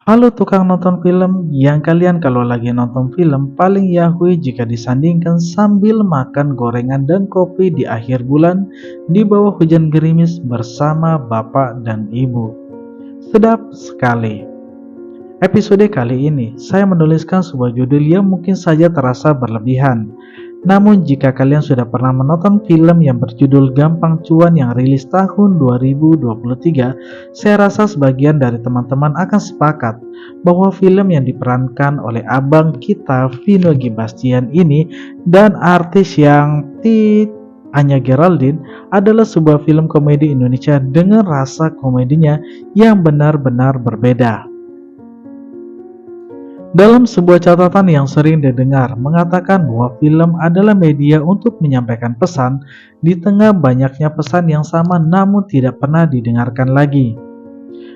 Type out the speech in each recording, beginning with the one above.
Halo tukang nonton film, yang kalian kalau lagi nonton film paling yahui jika disandingkan sambil makan gorengan dan kopi di akhir bulan di bawah hujan gerimis bersama bapak dan ibu. Sedap sekali. Episode kali ini, saya menuliskan sebuah judul yang mungkin saja terasa berlebihan. Namun jika kalian sudah pernah menonton film yang berjudul Gampang Cuan yang rilis tahun 2023, saya rasa sebagian dari teman-teman akan sepakat bahwa film yang diperankan oleh abang kita Vino Gibastian ini dan artis yang Anya Geraldine adalah sebuah film komedi Indonesia dengan rasa komedinya yang benar-benar berbeda. Dalam sebuah catatan yang sering didengar, mengatakan bahwa film adalah media untuk menyampaikan pesan di tengah banyaknya pesan yang sama namun tidak pernah didengarkan lagi.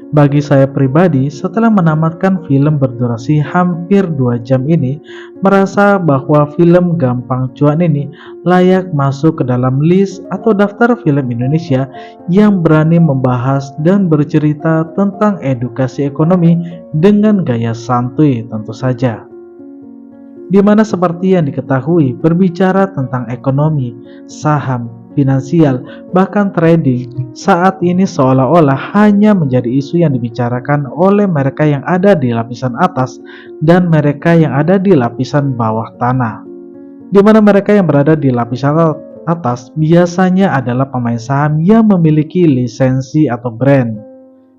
Bagi saya pribadi, setelah menamatkan film berdurasi hampir 2 jam ini, merasa bahwa film Gampang Cuan ini layak masuk ke dalam list atau daftar film Indonesia yang berani membahas dan bercerita tentang edukasi ekonomi dengan gaya santuy tentu saja. Di mana seperti yang diketahui, berbicara tentang ekonomi, saham, finansial, bahkan trading saat ini seolah-olah hanya menjadi isu yang dibicarakan oleh mereka yang ada di lapisan atas dan mereka yang ada di lapisan bawah tanah. Di mana mereka yang berada di lapisan atas biasanya adalah pemain saham yang memiliki lisensi atau brand.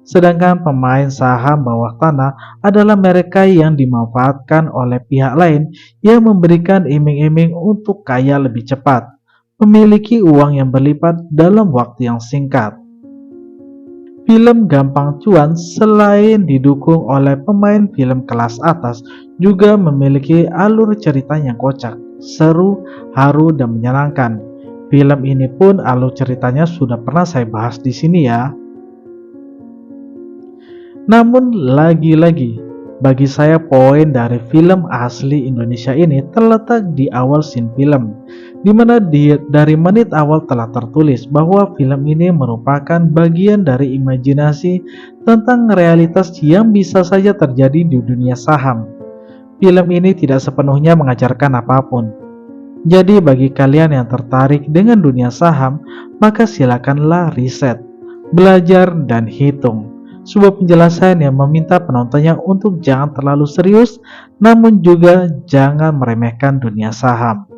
Sedangkan pemain saham bawah tanah adalah mereka yang dimanfaatkan oleh pihak lain yang memberikan iming-iming untuk kaya lebih cepat, memiliki uang yang berlipat dalam waktu yang singkat. Film Gampang Cuan selain didukung oleh pemain film kelas atas juga memiliki alur cerita yang kocak, seru, haru, dan menyenangkan. Film ini pun alur ceritanya sudah pernah saya bahas di sini ya. Namun lagi-lagi, bagi saya poin dari film asli Indonesia ini terletak di awal scene film, di mana dari menit awal telah tertulis bahwa film ini merupakan bagian dari imajinasi tentang realitas yang bisa saja terjadi di dunia saham. Film ini tidak sepenuhnya mengajarkan apapun. Jadi bagi kalian yang tertarik dengan dunia saham, maka silakanlah riset, belajar, dan hitung. Sebuah penjelasan yang meminta penontonnya untuk jangan terlalu serius, namun juga jangan meremehkan dunia saham.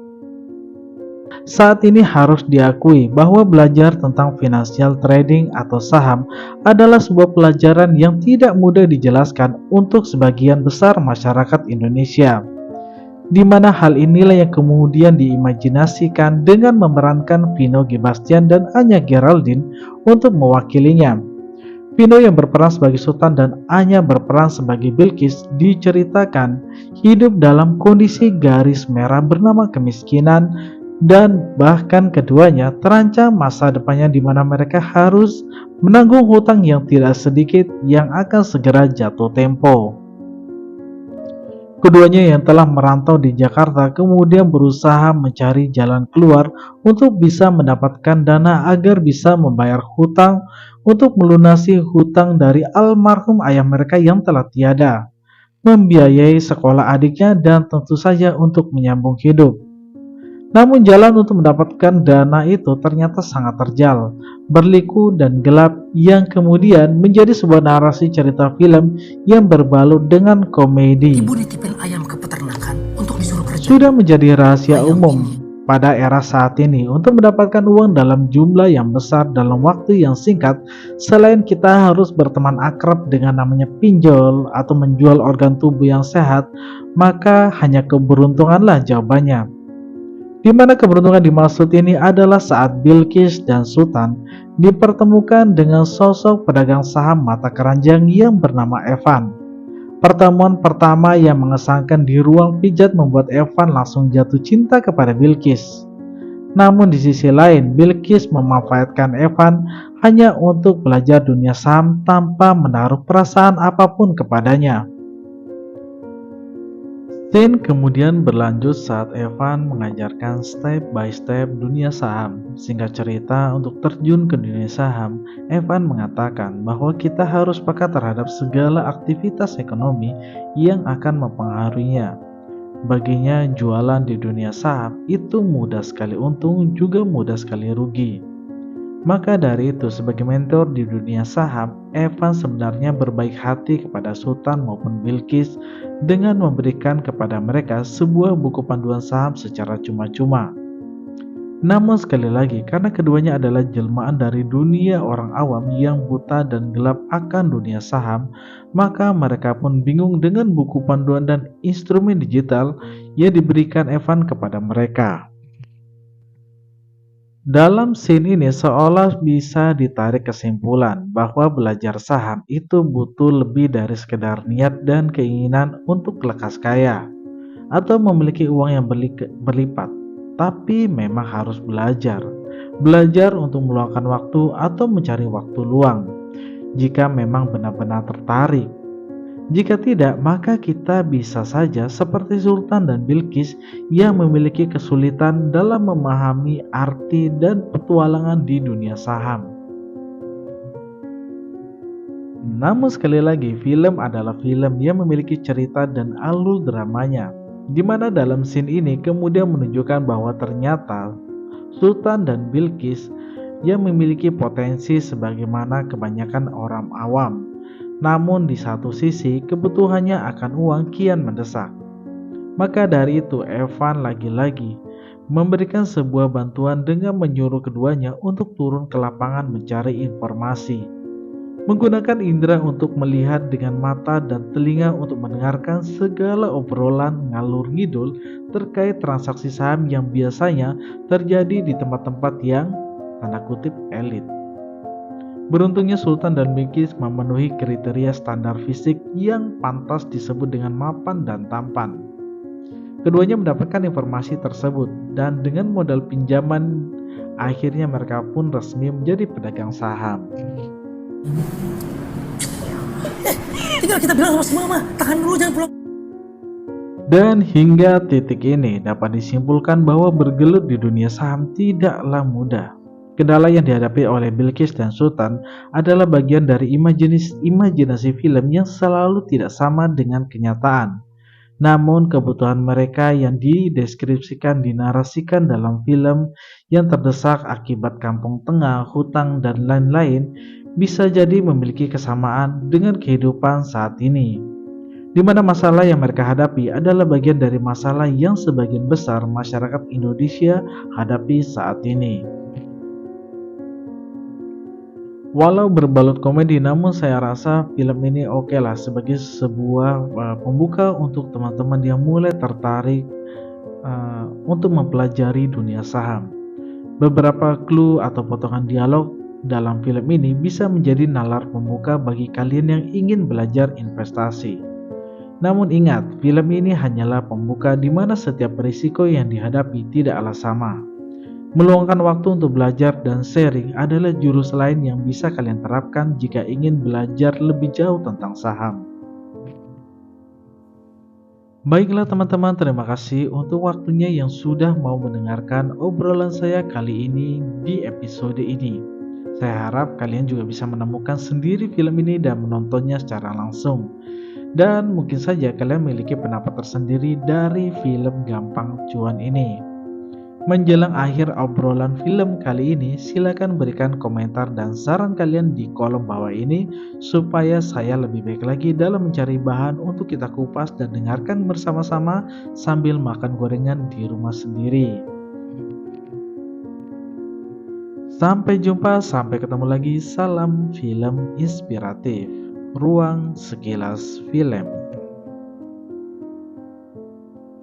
Saat ini harus diakui bahwa belajar tentang financial trading atau saham adalah sebuah pelajaran yang tidak mudah dijelaskan untuk sebagian besar masyarakat Indonesia, di mana hal inilah yang kemudian diimajinasikan dengan memerankan Vino Gibastian dan Anya Geraldine untuk mewakilinya. Vino yang berperan sebagai Sultan dan Anya berperan sebagai Bilqis diceritakan hidup dalam kondisi garis merah bernama kemiskinan dan bahkan keduanya terancam masa depannya di mana mereka harus menanggung hutang yang tidak sedikit yang akan segera jatuh tempo. Keduanya yang telah merantau di Jakarta kemudian berusaha mencari jalan keluar untuk bisa mendapatkan dana agar bisa membayar hutang untuk melunasi hutang dari almarhum ayah mereka yang telah tiada, membiayai sekolah adiknya dan tentu saja untuk menyambung hidup. Namun jalan untuk mendapatkan dana itu ternyata sangat terjal, berliku dan gelap yang kemudian menjadi sebuah narasi cerita film yang berbalut dengan komedi. Ibu nitipin ayam ke peternakan untuk disuruh kerja. Sudah menjadi rahasia Ayam umum ini. pada era saat ini untuk mendapatkan uang dalam jumlah yang besar dalam waktu yang singkat, selain kita harus berteman akrab dengan namanya pinjol atau menjual organ tubuh yang sehat, maka hanya keberuntunganlah jawabannya. Di mana keberuntungan dimaksud ini adalah saat Bilqis dan Sultan dipertemukan dengan sosok pedagang saham mata keranjang yang bernama Evan. Pertemuan pertama yang mengesankan di ruang pijat membuat Evan langsung jatuh cinta kepada Bilqis. Namun di sisi lain, Bilqis memanfaatkan Evan hanya untuk belajar dunia saham tanpa menaruh perasaan apapun kepadanya. Scene kemudian berlanjut saat Evan mengajarkan step by step dunia saham. Singkat cerita, untuk terjun ke dunia saham, Evan mengatakan bahwa kita harus peka terhadap segala aktivitas ekonomi yang akan mempengaruhinya. Baginya, jualan di dunia saham itu mudah sekali untung, juga mudah sekali rugi. Maka dari itu, sebagai mentor di dunia saham, Evan sebenarnya berbaik hati kepada Sultan maupun Bilqis dengan memberikan kepada mereka sebuah buku panduan saham secara cuma-cuma. Namun sekali lagi, karena keduanya adalah jelmaan dari dunia orang awam yang buta dan gelap akan dunia saham, maka mereka pun bingung dengan buku panduan dan instrumen digital yang diberikan Evan kepada mereka. Dalam scene ini seolah bisa ditarik kesimpulan bahwa belajar saham itu butuh lebih dari sekedar niat dan keinginan untuk lekas kaya atau memiliki uang yang berlipat, tapi memang harus belajar. Belajar untuk meluangkan waktu atau mencari waktu luang jika memang benar-benar tertarik. Jika tidak, maka kita bisa saja seperti Sultan dan Bilqis yang memiliki kesulitan dalam memahami arti dan petualangan di dunia saham. Namun sekali lagi, film adalah film yang memiliki cerita dan alur dramanya, di mana dalam scene ini kemudian menunjukkan bahwa ternyata Sultan dan Bilqis yang memiliki potensi sebagaimana kebanyakan orang awam. Namun di satu sisi kebutuhannya akan uang kian mendesak. Maka dari itu Evan lagi-lagi memberikan sebuah bantuan dengan menyuruh keduanya untuk turun ke lapangan mencari informasi. Menggunakan indera untuk melihat dengan mata dan telinga untuk mendengarkan segala obrolan ngalur ngidul terkait transaksi saham yang biasanya terjadi di tempat-tempat yang tanda kutip elit. Beruntungnya Sultan dan Bilqis memenuhi kriteria standar fisik yang pantas disebut dengan mapan dan tampan. Keduanya mendapatkan informasi tersebut dan dengan modal pinjaman akhirnya mereka pun resmi menjadi pedagang saham. Tinggal kita bilang sama si mama, tahan dulu jangan pulang. Dan hingga titik ini dapat disimpulkan bahwa bergelut di dunia saham tidaklah mudah. Kendala yang dihadapi oleh Bilqis dan Sultan adalah bagian dari imajinasi film yang selalu tidak sama dengan kenyataan. Namun kebutuhan mereka yang dinarasikan dalam film yang terdesak akibat kampung tengah, hutang, dan lain-lain bisa jadi memiliki kesamaan dengan kehidupan saat ini, di mana masalah yang mereka hadapi adalah bagian dari masalah yang sebagian besar masyarakat Indonesia hadapi saat ini. Walau berbalut komedi, namun saya rasa film ini oke lah sebagai sebuah pembuka untuk teman-teman yang mulai tertarik untuk mempelajari dunia saham. Beberapa clue atau potongan dialog dalam film ini bisa menjadi nalar pembuka bagi kalian yang ingin belajar investasi. Namun ingat, film ini hanyalah pembuka di mana setiap risiko yang dihadapi tidaklah sama. Meluangkan waktu untuk belajar dan sharing adalah jurus lain yang bisa kalian terapkan jika ingin belajar lebih jauh tentang saham. Baiklah teman-teman, terima kasih untuk waktunya yang sudah mau mendengarkan obrolan saya kali ini di episode ini. Saya harap kalian juga bisa menemukan sendiri film ini dan menontonnya secara langsung. Dan mungkin saja kalian memiliki pendapat tersendiri dari film Gampang Cuan ini. Menjelang akhir obrolan film kali ini, silakan berikan komentar dan saran kalian di kolom bawah ini supaya saya lebih baik lagi dalam mencari bahan untuk kita kupas dan dengarkan bersama-sama sambil makan gorengan di rumah sendiri. Sampai jumpa, sampai ketemu lagi. Salam film inspiratif. Ruang Sekilas Film.